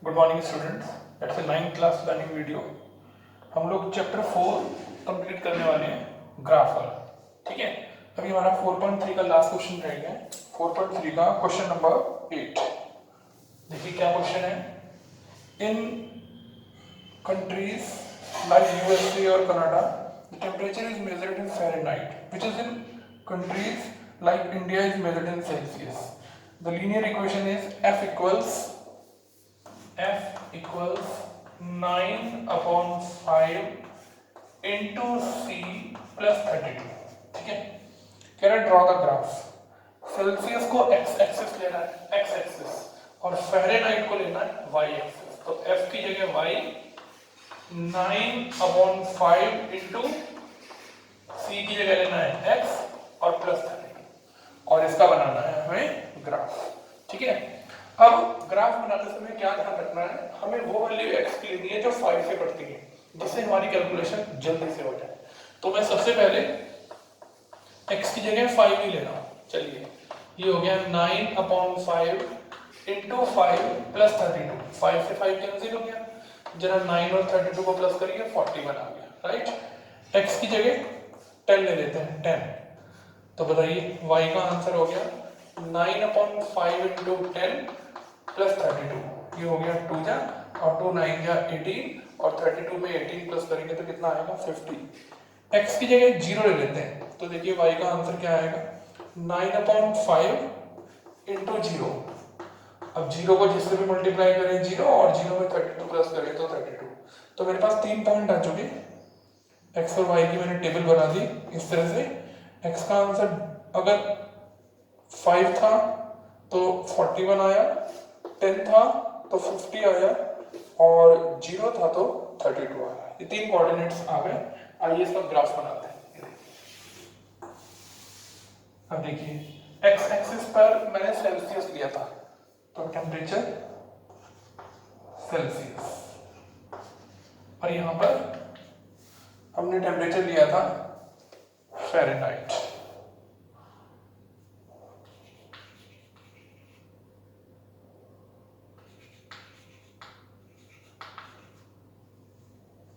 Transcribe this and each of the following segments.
Good morning students, that's a 9th class learning video. हम लोग chapter 4 complete करने वाले हैं, ग्राफ वाला। ठीक है, अभी हमारा 4.3 का लास्ट क्वेश्चन रह गया है। 4.3 का क्वेश्चन नंबर 8। देखिए क्या क्वेश्चन है। इन कंट्रीज लाइक यूएसए और Canada the temperature is measured in Fahrenheit which is in countries like India is measured in Celsius. The linear equation is F equals 9/5 into C plus 32। ठीक है, कह रहा है draw the graph. Celsius को x axis लेना है, x axis, और Fahrenheit को लेना है वाई एक्सिस। तो F की जगह y 9/5 इंटू C की जगह लेना है x और प्लस 32, और इसका बनाना है हमें ग्राफ। ठीक है, अब ग्राफ बनाते समय क्या ध्यान रखना है, हमें वो वैल्यू x की लेनी है जो 5 से बढ़ती है, जिससे हमारी कैलकुलेशन जल्दी से हो जाए। तो मैं सबसे पहले x की जगह 5 ही ले रहा हूँ। चलिए, ये हो गया 9/5 इंटू 5 प्लस 32। 5 से 5 कैंसिल हो गया, जरा 9 और 32 को प्लस करिए, 41 आ गया। राइट, x की जगह 10 ले लेते हैं, 10। तो बताइए y का आंसर हो गया 9/5 इंटू 10 प्लस 32। ये हो गया 2 जा और 2 9 जा 18, और 32 में 18 प्लस करेंगे तो कितना आएगा 50। x की जगह 0 ले लेते हैं, तो देखिए y का आंसर क्या आएगा 9/5 इंटू 0। अब 0 को जिससे भी मल्टीप्लाई करें 0, और 0 में 32 प्लस करें तो 32। तो मेरे पास 3 पॉइंट आ चुके। x और y की मैंने टेबल बना दी इस तरह से। x का आंसर अगर 5 था तो 41 आया, 10 था तो 50 आया, और 0 था तो 32 आया। ये 3 कोऑर्डिनेट्स आ गए। आइए इसका ग्राफ बनाते हैं। अब देखिए, x एक्सिस पर मैंने सेल्सियस लिया था, तो टेम्परेचर सेल्सियस, और यहां पर हमने टेम्परेचर लिया था फ़ारेनहाइट।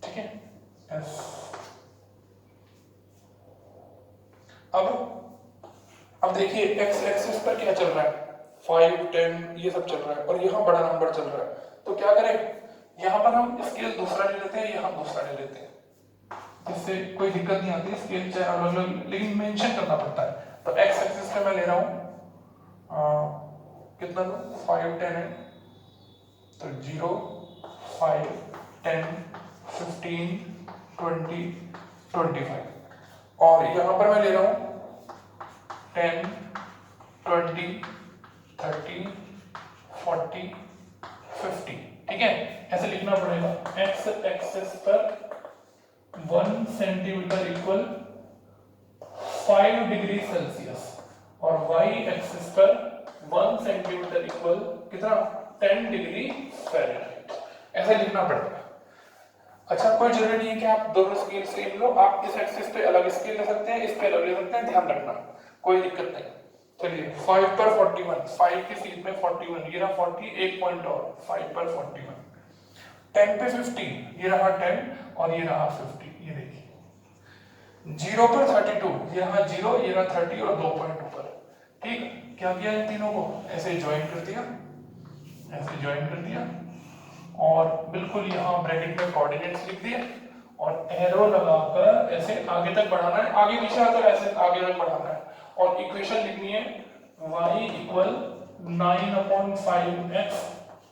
ठीक है, एस। अब देखिए x एक्सिस पर क्या चल रहा है, 5 10 ये सब चल रहा है, और यहाँ बड़ा नंबर चल रहा है। तो क्या करें, यहाँ पर हम स्केल दूसरा ले लेते हैं, यहाँ दूसरा ले लेते हैं, जिससे कोई दिक्कत नहीं आती। स्केल चाहे अलग अलग, लेकिन मेंशन करना पड़ता है। तो x एक्सिस पे मैं ले रहा हूँ कितना लो, 5 10 है, तो 0 5 10 15 20 25, और यहाँ पर मैं ले रहा हूँ 10 20 30 40 50। ठीक है, ऐसे लिखना पड़ेगा। x एक्सिस पर 1 सेंटीमीटर इक्वल 5 डिग्री सेल्सियस, और y एक्सिस पर 1 सेंटीमीटर इक्वल कितना, 10 डिग्री फ़ारेनहाइट। ऐसे लिखना पड़ेगा। अच्छा, कोई जरूरी नहीं है कि आप दोनों स्केल सेम लो, आप इस एक्सिस पे अलग स्केल ले सकते हैं, इस पे अलग ले सकते हैं, ध्यान रखना, कोई दिक्कत नहीं। चलिए, 5 पर 41, 5 की सीट में 41, ये रहा 40, एक पॉइंट और, 5 पर 41। 10 पे 50, ये रहा 10 और ये रहा 50, ये देखिए। 0 पर 32, ये रहा 0, ये रहा 30, और 2 पॉइंट ऊपर। ठीक, क्या किया इन तीनों को, ऐसे ज्वाइन कर दिया, ऐसे ज्वाइन कर दिया, और बिल्कुल यहाँ ब्रैकेट में कोऑर्डिनेट्स लिख दिए, और एरो लगाकर ऐसे आगे तक बढ़ाना है, आगे पीछे तो ऐसे आगे तक बढ़ाना है, और इक्वेशन लिखनी है y equal 9/5x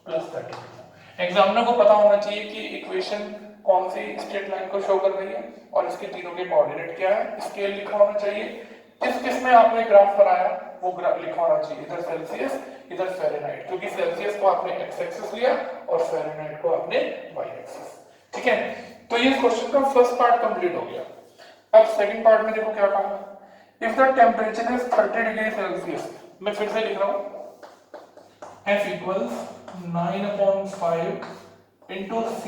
plus 32। Examiner को पता होना चाहिए कि इक्वेशन कौन सी स्ट्रेट लाइन को शो कर रही है, और इसके तीनों के कोऑर्डिनेट क्या है, स्केल लिखा होना चाहिए, किस में आपने ग्राफ बनाया वो ग्राफ लिखा होना चाहिए, इधर सेल्सियस इधर फ़ारेनहाइट, क्योंकि सेल्सियस को आपने x एक्सिस लिया और फ़ारेनहाइट को आपने y एक्सिस। ठीक है, तो ये क्वेश्चन का फर्स्ट पार्ट कंप्लीट हो गया। अब सेकंड पार्ट में देखो क्या कहा, if the temperature is 30 degree Celsius, मैं फिर से लिख रहा हूँ, F इक्वल्स 9/5 इंटू C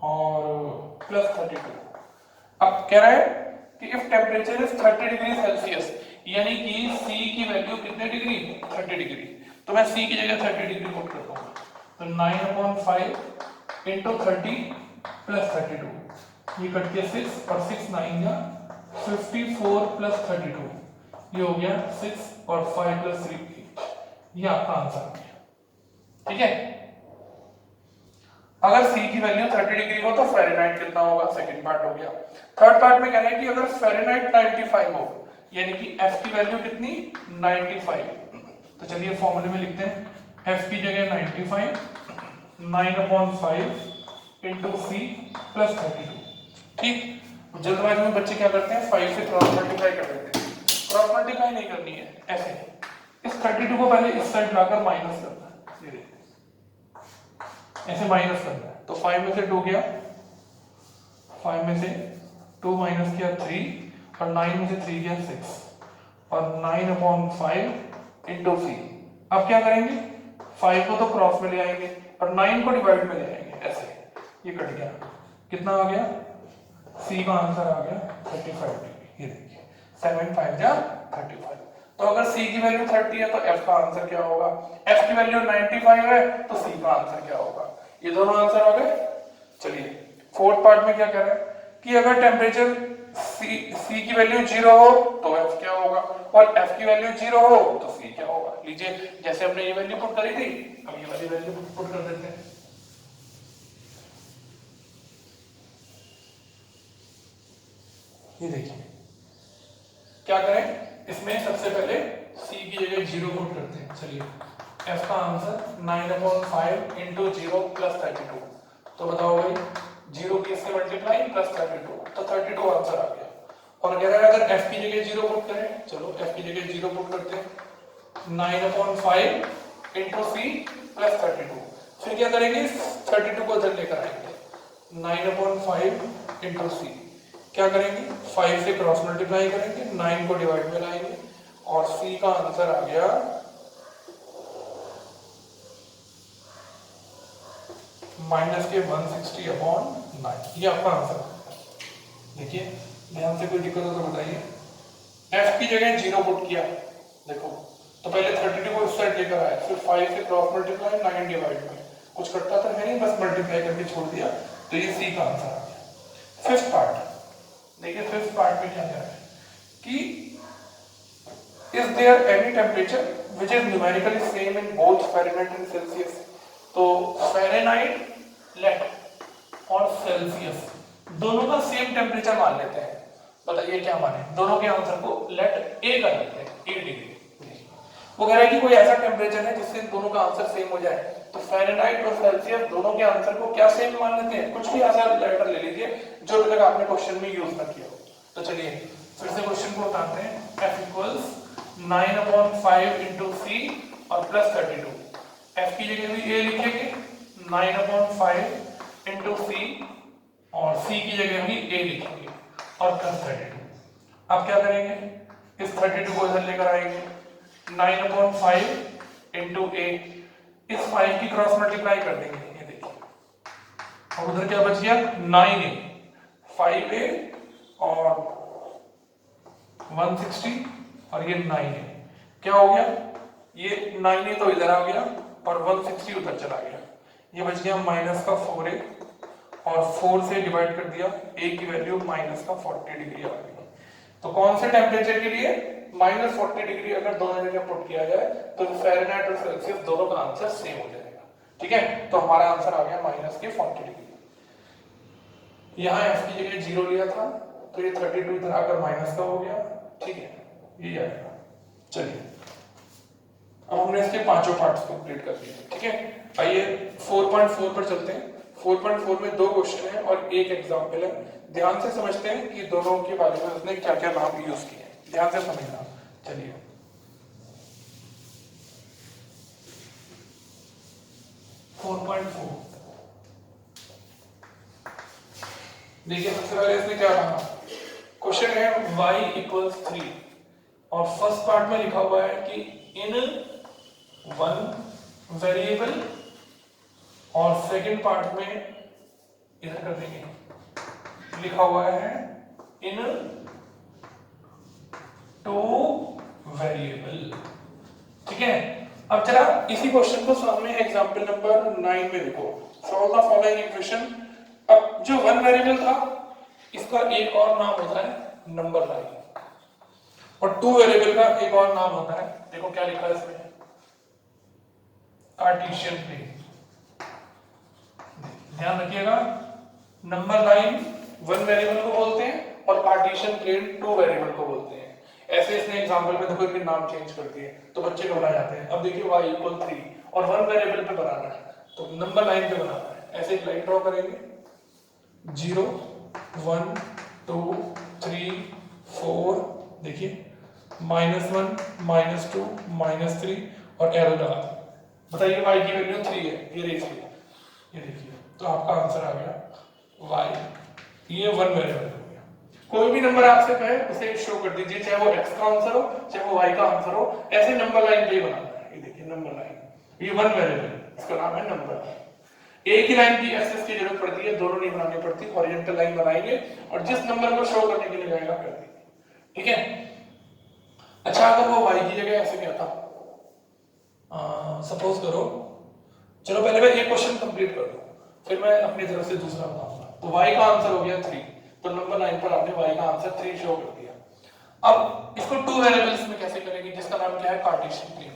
और प्लस 32। अब कह रहा है कि if temperature is 30 degree Celsius, यानी कि C की वैल्यू वैल्यू कितने डिग्री, 30 डिग्री, तो मैं c की जगह 30 डिग्री पुट कर दूंगा। तो 9/5 इंटू 30 प्लस 32, ये कट के 6 और 6 9 या 54 प्लस 32, ये हो गया 6 और 5 प्लस 3 8, ये आपका आंसर हो गया। ठीक है, अगर c की वैल्यू 30 डिग्री हो तो फ़ारेनहाइट कितना होगा, सेकंड पार्ट हो गया। थर्ड पार्ट में कह रहे हैं कि अगर फ़ारेनहाइट 95 हो, यानी कि f की वैल्यू कितनी 95, तो चलिए फॉर्मूले में लिखते हैं f की जगह 95 9/5 इंटू सी प्लस 32। ठीक, जल्दबाजी में बच्चे क्या करते हैं 5 से क्रॉस मल्टीप्लाई कर देते हैं, क्रॉस मल्टीप्लाई नहीं करनी है, ऐसे इस 32 को पहले इस साइड लाकर माइनस करना है, ये देखिए ऐसे माइनस करना है। तो 5 में से 2 गया, 5 में से 2 माइनस किया 3 और 9 में से 3 गया 6 और 9/5 इंटू सी। अब क्या करेंगे, 5 को तो क्रॉस में ले आएंगे और 9 को डिवाइड में ले आएंगे, ऐसे ये कट गया, कितना आ गया, सी का आंसर आ गया 35 डिग्री। ये देखिए 7 5 जा 35। तो अगर c की वैल्यू 30 है तो f का आंसर क्या होगा, f की वैल्यू 95 है तो c का आंसर क्या होगा। ये दोनों आंसर हो गए। चलिए फोर्थ पार्ट में क्या कह रहा है कि अगर टेम्परेचर c की वैल्यू 0 हो तो f क्या होगा और f की वैल्यू 0 हो तो c क्या होगा। लीजिए जैसे हमने ये वैल्यू पुट करी थी, अब ये वाली वैल्यू पुट कर देते हैं। ये देखिए क्या करें, इसमें सबसे पहले c की जगह 0 पुट करते हैं। चलिए f का आंसर 9/5 इंटू 0 प्लस 32, तो बताओ भाई 0 की इससे मल्टीप्लाई प्लस 32, तो 32 आंसर आ गया। और कह रहा है अगर f की जगह 0 पुट करें, चलो f की जगह 0 पुट करते हैं 9/5 इंटू सी प्लस 32, फिर क्या करेंगे 32 को इधर लेकर आएंगे 9/5 इंटू सी, क्या करेंगे 5 से क्रॉस मल्टीप्लाई करेंगे, 9 को डिवाइड में लाएंगे और c का आंसर आ गया माइनस के 160/9, ये आपका आंसर है। देखिए ध्यान से कोई दिक्कत हो तो बताइए। f की जगह 0 पुट किया, देखो तो पहले 32 को इस साइड लेकर आए, फिर 5 से क्रॉस मल्टीप्लाई 9 डिवाइड में, कुछ करता तो है नहीं, बस मल्टीप्लाई करके छोड़ दिया, तो ये c का आंसर आ गया। फिफ्थ पार्ट देखिए, फिफ्थ पार्ट में क्या कह रहा है कि is there any temperature which is numerically same in both Fahrenheit and Celsius. तो फ़ारेनहाइट लेट और सेल्सियस दोनों का सेम टेम्परेचर मान लेते हैं, बताइए क्या माने, दोनों के आंसर को लेट ए कर लेते हैं 8 डिग्री। वो कह रहा है कि कोई ऐसा टेम्परेचर है जिससे दोनों का आंसर सेम हो जाए, तो फ़ारेनहाइट और सेल्सियस दोनों के आंसर को क्या सेम मान लेते हैं, कुछ भी ऐसा लेटर ले लीजिए जो अभी तक आपने क्वेश्चन में यूज ना किया हो। तो चलिए फिर से क्वेश्चन को बताते हैं। f इक्वल्स 9/5 इंटू सी और प्लस 32, f की जगह भी a लिखेंगे 9/5 इंटू सी और c की जगह भी a लिखेंगे और प्लस 32। अब क्या करेंगे, इस 32 को इधर लेकर आएंगे 9/5 इंटू a, इस 5 की क्रॉस मल्टीप्लाई कर देंगे, ये देखिए और उधर क्या बच गया 9a, 5a और 160 और ये 9a, क्या हो गया ये 9a तो इधर आ गया और 160 उधर चला गया, ये बच गया माइनस का 4a और 4 से डिवाइड कर दिया, a की वैल्यू माइनस का 40 डिग्री आ गई। तो कौन से टेम्परेचर के लिए माइनस 40 डिग्री अगर दोनों जगह पुट किया जाए तो फ़ारेनहाइट और सेल्सियस दोनों का आंसर सेम हो जाएगा। ठीक है, तो हमारा आंसर आ गया माइनस के 40 डिग्री। यहाँ f की जगह 0 लिया था तो ये 32 इधर आकर माइनस का हो गया। ठीक है, ये आएगा। चलिए अब हमने इसके पांचों पार्ट्स कंप्लीट कर दिए। ठीक है, आइए 4.4 पर चलते हैं। 4.4 में 2 क्वेश्चन है और एक एग्जाम्पल है, ध्यान से समझते हैं कि दोनों के बारे में उसने क्या क्या नाम यूज किए हैं, ध्यान से समझना। चलिए 4.4 देखिए, सबसे पहले इसमें क्या कहा, क्वेश्चन है y इक्वल्स 3 और फर्स्ट पार्ट में लिखा हुआ है कि इन वन वेरिएबल और सेकंड पार्ट में इधर कर देंगे, लिखा हुआ है इन 2 वेरिएबल। है। अब जरा इसी क्वेश्चन को सामने एग्जांपल नंबर 9 में देखो, सॉल्व द फॉलोइंग इक्वेशन। अब जो वन वेरिएबल था इसका एक और नाम होता है नंबर लाइन, और टू वेरिएबल का एक और नाम होता है, देखो क्या लिखा है इसमें, कार्टेशियन प्लेन। ध्यान रखिएगा, नंबर लाइन वन वेरिएबल को बोलते हैं और कार्टेशियन प्लेन टू वेरिएबल को बोलते हैं। ऐसे इसने एग्जांपल में देखो इनके नाम चेंज कर दिए तो बच्चे घबरा जाते हैं। अब देखिए y इक्वल 3 और वन वेरिएबल पे बनाना है तो नंबर लाइन पे बनाना है। ऐसे एक लाइन ड्रॉ करेंगे, 0 1 2 3 4, देखिए -1 -2 -3 और एरो लगा दें। बताइए y की वैल्यू 3 है, ये देखिए, ये देखिए, तो आपका आंसर आ गया y, ये वन वेरिएबल हो गया। कोई भी नंबर आपसे कहे उसे शो कर दीजिए, चाहे वो x का आंसर हो चाहे वो y का आंसर हो, ऐसे नंबर लाइन पे ही बनाना है। ये देखिए नंबर लाइन, ये वन वेरिएबल, इसका नाम है नंबर लाइन। एक ही लाइन की एक्सेस की जरूरत पड़ती है, दोनों नहीं बनानी पड़ती। हॉरिजॉन्टल लाइन बनाएंगे और जिस नंबर को शो करने के लिए जाएगा कर देंगे, ठीक है। अच्छा, अगर वो y की जगह ऐसे क्या था, सपोज करो, चलो पहले मैं एक क्वेश्चन कंप्लीट कर दूं, फिर मैं अपनी तरफ से दूसरा बताऊंगा। तो y का आंसर हो गया 3, तो नंबर लाइन पर आपने y का आंसर 3 शो कर दिया। अब इसको टू वेरिएबल्स में कैसे करेंगे, जिसका नाम क्या है कार्टेशियन प्लेन।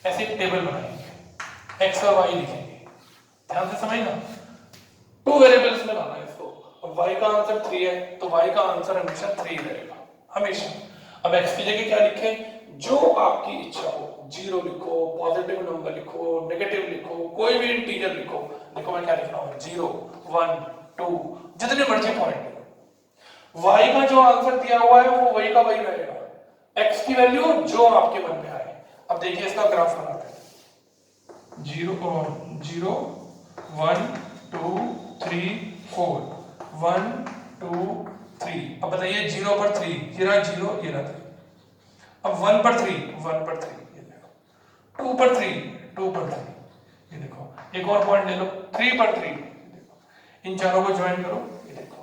ऐसे एक टेबल बनाएंगे, x और y लिखेंगे, ध्यान से समझना, टू वेरिएबल्स में लाना है इसको। अब y का आंसर 3 है तो y का आंसर हमेशा 3 रहेगा, हमेशा। अब x की जगह क्या लिखें, जो आपकी इच्छा हो, 0 लिखो, पॉजिटिव नंबर लिखो, नेगेटिव लिखो, कोई भी इंटीजर लिखो। देखो मैं क्या लिख रहा हूं, 0 1 2, जितने मर्जी पॉइंट लिखो। y का जो आंसर दिया हुआ है वो वही का वही रहेगा, x की वैल्यू जो आपके मन में आए। अब देखिए इसका ग्राफ बनाते हैं, 0 0 1 2 3 4 1 2 3। अब बताइए 0 पर 3, ये रहा 0, ये रहा 3। अब 1 पर 3, 1 पर 3, ये देखो, 2 पर 3, 2 पर 3, ये देखो, एक और पॉइंट ले लो, 3 पर 3, ये देखो, इन चारों को ज्वाइन करो, ये देखो।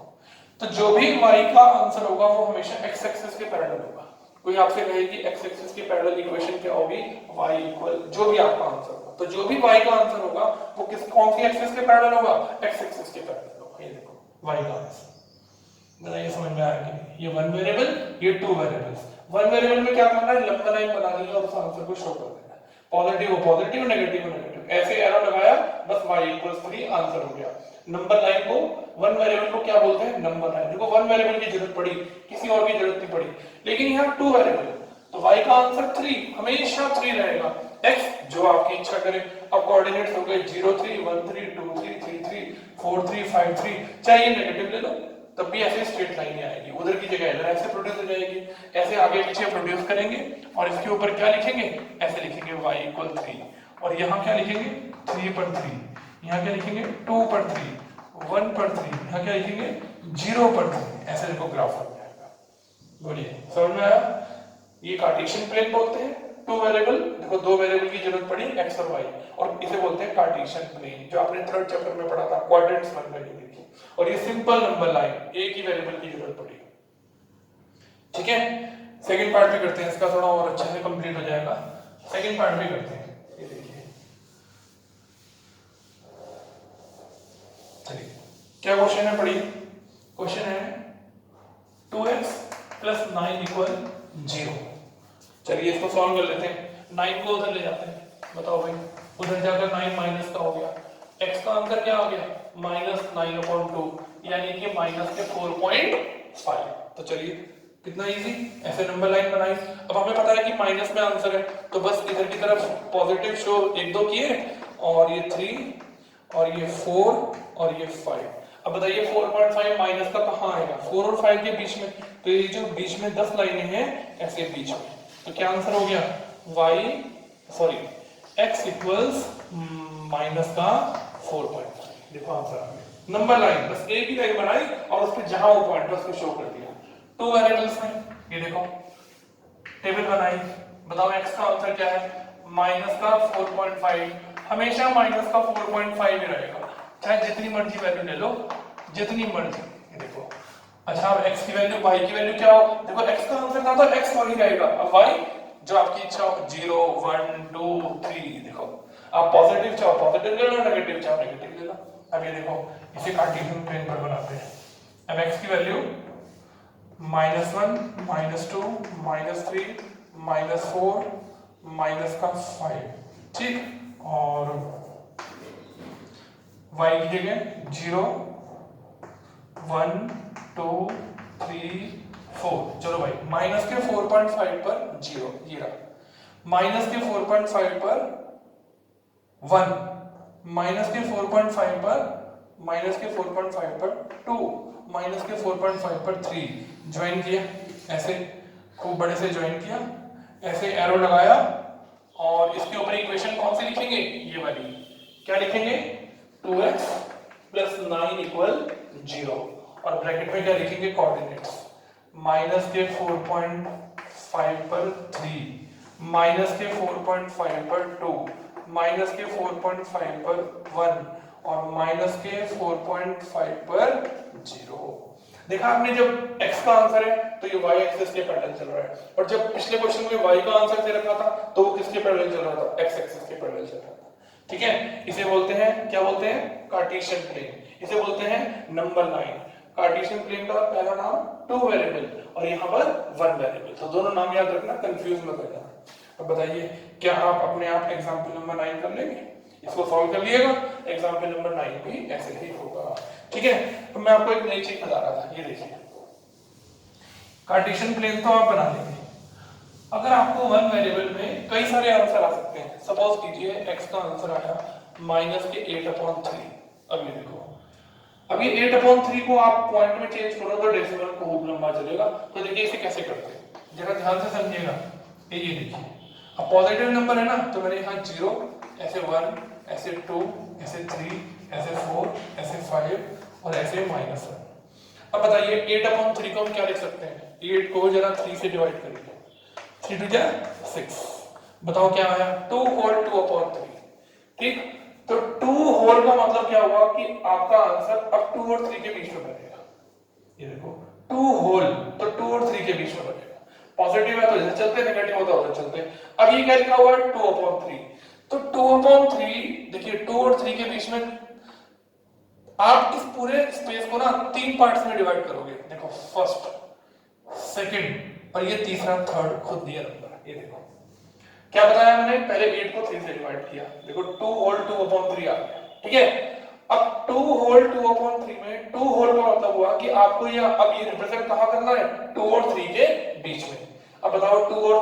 तो जो भी y का आंसर होगा वो हमेशा x एक्सिस के पैरेलल होगा। कोई आपसे कहे कि x एक्सिस के पैरेलल इक्वेशन क्या होगी, y इक्वल जो भी आपका आंसर होगा, तो जो भी y का आंसर होगा वो कौन सी एक्सिस के पैरेलल होगा, x एक्सिस के पैरेलल होगा। ये देखो y का आंसर, बताइए समझ में आया कि नहीं। ये वन वेरिएबल, ये टू वेरिएबल्स। वन वेरिएबल में क्या करना है, लंबा लाइन बनानी है और उस आंसर को शो कर देना है, पॉजिटिव हो पॉजिटिव, नेगेटिव हो नेगेटिव, ऐसे एरो लगाया, बस y इक्वल्स 3 आंसर हो गया। नंबर लाइन को, वन वेरिएबल को क्या बोलते हैं, नंबर लाइन। देखो वन वेरिएबल की जरूरत पड़ी, किसी और की जरूरत नहीं पड़ी, लेकिन यहाँ टू वेरिएबल तो y का आंसर 3 हमेशा 3 रहेगा, x जो आपकी इच्छा करे। अब कोऑर्डिनेट्स हो गए 0 3 1 3 2 3 3 3 4 3 5 3, चाहे ये नेगेटिव ले लो तब भी ऐसे स्ट्रेट लाइन ही आएगी, उधर की जगह इधर ऐसे प्रोड्यूस हो जाएगी, ऐसे आगे पीछे प्रोड्यूस करेंगे और इसके ऊपर क्या लिखेंगे, ऐसे लिखेंगे y इक्वल 3, और यहाँ क्या लिखेंगे 3 पर 3, यहाँ क्या लिखेंगे 2 पर 3, 1 पर 3, यहाँ क्या लिखेंगे 0 पर 3, ऐसे देखो ग्राफ बन जाएगा। बोलिए समझ में आया। ये कार्टेशियन प्लेन बोलते हैं, टू वेरिएबल, देखो दो वेरिएबल की जरूरत पड़ी x और y, और इसे बोलते हैं कार्टेशियन प्लेन, जो आपने थर्ड चैप्टर में पढ़ा था, क्वाड्रेंट्स बन गए देखिए। और ये सिंपल नंबर लाइन, एक ही वेरिएबल की जरूरत पड़ी, ठीक है। सेकंड पार्ट भी करते हैं इसका, थोड़ा और अच्छे से कंप्लीट हो जाएगा। सेकंड पार्ट भी करते हैं, ये देखिए, चलिए क्या क्वेश्चन है पढ़िए। क्वेश्चन है 2x + 9 = 0। चलिए इसको सॉल्व कर लेते हैं। 9 को उधर ले जाते हैं, बताओ भाई, उधर जाकर 9 माइनस का हो गया, x का आंसर क्या हो गया -9/2, यानी कि माइनस के 4.5। तो चलिए कितना इजी, ऐसे नंबर लाइन बनाई। अब हमें पता है कि माइनस में आंसर है, तो बस इधर की तरफ पॉजिटिव शो 1 2 किए, और ये 3 और ये 4 और ये 5। अब बताइए 4.5 माइनस का कहाँ आएगा, 4 और 5 के बीच में, तो ये जो बीच में 10 लाइनें हैं ऐसे बीच में, तो क्या आंसर हो गया x इक्वल्स माइनस का 4.5। देखो आंसर आ गया, नंबर लाइन, बस एक ही लाइन बनाई और उस पे जहां वो पॉइंट है उसको शो कर दिया। टू वेरिएबल्स में ये देखो टेबल बनाई, बताओ x का आंसर क्या है, माइनस का 4.5, हमेशा माइनस का 4.5 ही रहेगा, चाहे जितनी मर्जी वैल्यू ले लो, जितनी मर्जी। ये देखो अच्छा, अब x की वैल्यू y की वैल्यू क्या हो, देखो x का आंसर था तो x वही रहेगा, अब y जो आपकी इच्छा हो, 0 1 2 3, देखो आप पॉजिटिव चाहो पॉजिटिव ले लो, नेगेटिव चाहो नेगेटिव ले लो। अब ये देखो इसे कार्टेशियन प्लेन पर बनाते हैं। अब x की वैल्यू -1 -2 -3 -4 -5, ठीक, और y की जगह 0 1 2 3 4। चलो भाई माइनस के 4.5 पर 0, ये रहा, माइनस के 4.5 पर 1, माइनस के 4.5 पर, माइनस के 4.5 पर 2, माइनस के 4.5 पर 3। ज्वाइन किया ऐसे, खूब बड़े से ज्वाइन किया, ऐसे एरो लगाया, और इसके ऊपर इक्वेशन कौन सी लिखेंगे, ये वाली। क्या लिखेंगे, 2x + 9 = 0, और ब्रैकेट में क्या लिखेंगे, कोऑर्डिनेट्स, माइनस के 4.5 पर 3, माइनस के 4.5 पर 2, माइनस के 4.5 पर 1, और माइनस के 4.5 पर 0। देखा आपने, जब x का आंसर है तो ये y एक्सिस के पैरेलल चल रहा है, और जब पिछले क्वेश्चन में y का आंसर दे रखा था तो वो किसके पैरेलल चल रहा था, x एक्सिस के पैरेलल चल रहा था। ठीक है, इसे बोलते हैं, क्या बोलते हैं, कार्टेशियन प्लेन। इसे बोलते हैं नंबर लाइन। कार्टेशियन प्लेन का पहला नाम 2 वेरिएबल, और यहाँ पर 1 वेरिएबल, तो दोनों नाम याद रखना, कंफ्यूज मत हो जाना। अब बताइए, क्या आप अपने आप एग्जाम्पल नंबर 9 कर लेंगे, इसको सॉल्व कर लिएगा, एग्जाम्पल नंबर 9 भी ऐसे ही होगा। ठीक है, तो मैं आपको एक नई चीज बता रहा था, ये देखिए, कार्टेशियन प्लेन तो आप बना लेंगे, अगर आपको 1 वेरिएबल में कई सारे आंसर आ सकते हैं। सपोज कीजिए x का आंसर आया माइनस के 8/3। अब ये देखो, अब ये 8/3 को आप पॉइंट में चेंज करो तो डेसिमल खूब लंबा चलेगा। तो देखिए इसे कैसे करते हैं, जरा ध्यान से समझिएगा। ये देखिए, अब पॉजिटिव नंबर है ना, तो मैंने यहाँ 0, ऐसे 1, ऐसे 2, ऐसे 3, ऐसे 4, ऐसे 5 और ऐसे -1। अब बताइए 8/3 को हम क्या लिख सकते हैं, 8 को जरा 3 से डिवाइड करेंगे, 3 2 जा 6, बताओ क्या आया, 2 होल 2/3। ठीक, तो 2 होल का मतलब क्या हुआ कि आपका आंसर अब 2 और 3 के बीच में बनेगा। ये देखो 2 होल, तो 2 और 3 के बीच में बनेगा। पॉजिटिव है तो इधर चलते, नेगेटिव होता है उधर चलते। अब ये क्या लिखा हुआ है, 2/3, तो 2/3, देखिए 2 और 3 के बीच में आप इस पूरे स्पेस को ना 3 पार्ट्स में डिवाइड करोगे। देखो फर्स्ट, सेकंड, और ये तीसरा, थर्ड, खुद दिया नंबर। ये देखो क्या बताया मैंने, पहले 8 को 3 से डिवाइड किया, देखो 2 होल 2/3 आ गया। ठीक है, अब 2 होल 2/3 में 2 होल का मतलब हुआ कि आपको ये अब ये रिप्रेजेंट कहां करना है, 2 और 3 के बीच में। अब बताओ 2 और,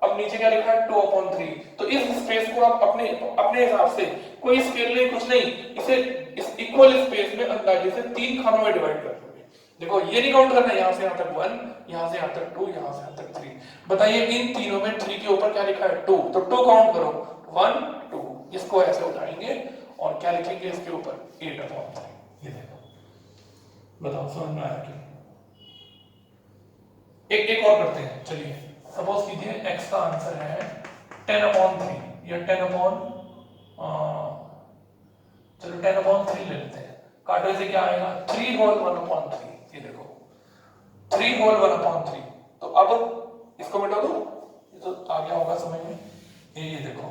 अब नीचे क्या लिखा है, 2/3, तो इस स्पेस को आप अपने अपने हिसाब से, कोई स्केल नहीं कुछ नहीं, इसे इस इक्वल स्पेस में अंदाजे से 3 खानों में डिवाइड कर दोगे। देखो ये नहीं काउंट करना, यहां से यहां तक 1, यहां से यहां तक 2, यहां से यहां तक 3। बताइए इन तीनों में 3 के ऊपर क्या लिखा है, 2, तो 2 काउंट करो, 1 2, इसको ऐसे उठाएंगे और क्या लिखेंगे इसके ऊपर, 8/3। ये देखो, बताओ समझ में आया कि एक और करते हैं। चलिए सपोज कीजिए x का आंसर है 10/3 या 10/, चलो 10/3 ले लेते हैं। काटो से क्या आएगा, 3 होल 1/3। ये देखो 3 होल 1/3, तो अब इसको मिटा दो, ये तो आ गया होगा समझ में। ये देखो,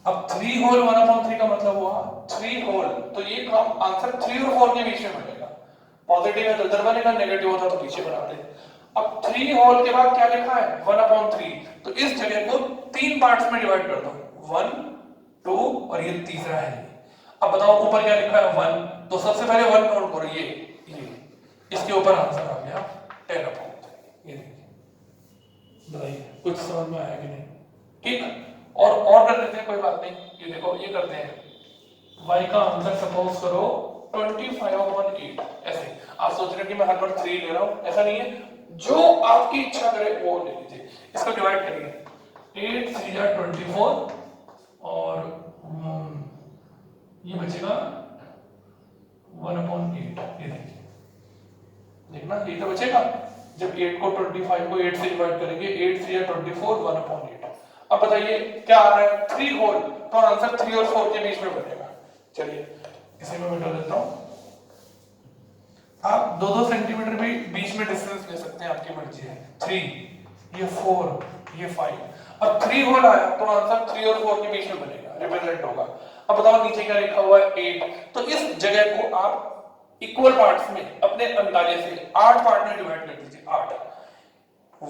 अब 3 होल 1/3 का मतलब हुआ 3 होल, तो ये काम आंसर 3 और 4 के बीच में बनेगा। पॉजिटिव है तो इधर बनेगा, नेगेटिव होता तो पीछे बनाते। अब 3 होल के बाद क्या लिखा है, 1/3, तो इस जगह को 3 पार्ट्स में डिवाइड कर दो, 1 2 और ये तीसरा है। अब बताओ ऊपर क्या लिखा है, 1, तो सबसे पहले 1 काउंट करो, ये इसके ऊपर आंसर आ गया 10/3। ये देखिए, बताइए कुछ समझ में आया कि नहीं। ठीक, और कर लेते हैं, कोई बात नहीं। ये देखो ये करते हैं, y का आंसर सपोज करो 25/8। ऐसे आप सोच रहे हैं कि मैं हर बार 3 ले रहा हूं, ऐसा नहीं है, जो आपकी इच्छा करे वो ले लीजिए। इसको डिवाइड करिए, 8 3 जा 24, और ये बचेगा 1/8। ये देखिए, देखना ये तो बचेगा, जब 8 को 25 को 8 से डिवाइड करेंगे, 8 3 जा 24, 1/8। अब बताइए क्या आ रहा है, 3 होल, तो आंसर 3 और 4 के बीच में बनेगा। चलिए इसे मैं मिटा देता हूं। आप 2-2 सेंटीमीटर भी बीच में डिस्टेंस ले सकते हैं, आपकी मर्जी है। 3, ये 4, ये 5 और 3 होल आया तो आंसर 3 और 4 के बीच में बनेगा, रिप्रेजेंट होगा। अब बताओ नीचे क्या लिखा हुआ है 8, तो इस जगह को आप इक्वल पार्ट्स में अपने अंदाजे से 8 पार्ट में डिवाइड कर दीजिए। 8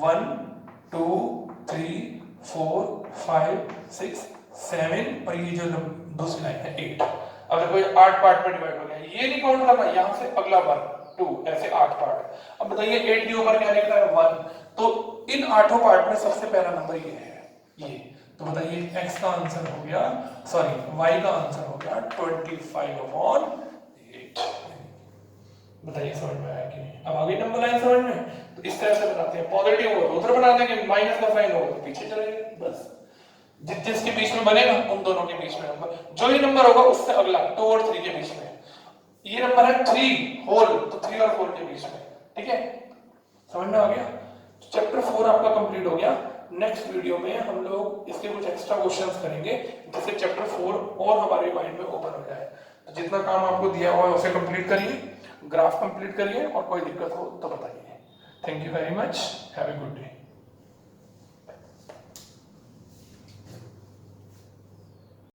1 2 3 4 5 6 7 और ये जो दूसरी लाइन है 8। अगर कोई 8 पार्ट में डिवाइड हो गया, ये नहीं काउंट करना, यहां से अगला 1 2 ऐसे 8 पार्ट। अब बताइए 8 के ऊपर क्या लिख रहा है 1, तो इन 8 पार्ट में सबसे पहला नंबर ये है, ये। तो बताइए x का आंसर हो गया, सॉरी y का आंसर हो गया 25/8। बताइए समझ में आया कि नहीं? अब आगे नंबर लाइन समझ में। तो इस तरह से बनाते हैं, पॉजिटिव हो तो उधर बना देंगे, माइनस का साइन हो तो पीछे चले गए, बस। जिसके बीच में बनेगा उन दोनों के बीच में नंबर, जो ही नंबर होगा उससे अगला 2 और 3 के बीच में। ये नंबर है 3 होल, तो 3 और 4 के बीच में, ठीक है, समझ में आ गया। चैप्टर 4 आपका कंप्लीट हो गया। नेक्स्ट वीडियो में हम लोग इसके कुछ एक्स्ट्रा क्वेश्चंस करेंगे जिससे चैप्टर 4 और हमारे माइंड में ओपन हो जाए। तो जितना काम आपको दिया हुआ है उसे कंप्लीट करिए, ग्राफ कंप्लीट करिए, और कोई दिक्कत हो तो बताइए। Thank you very much, have a good day.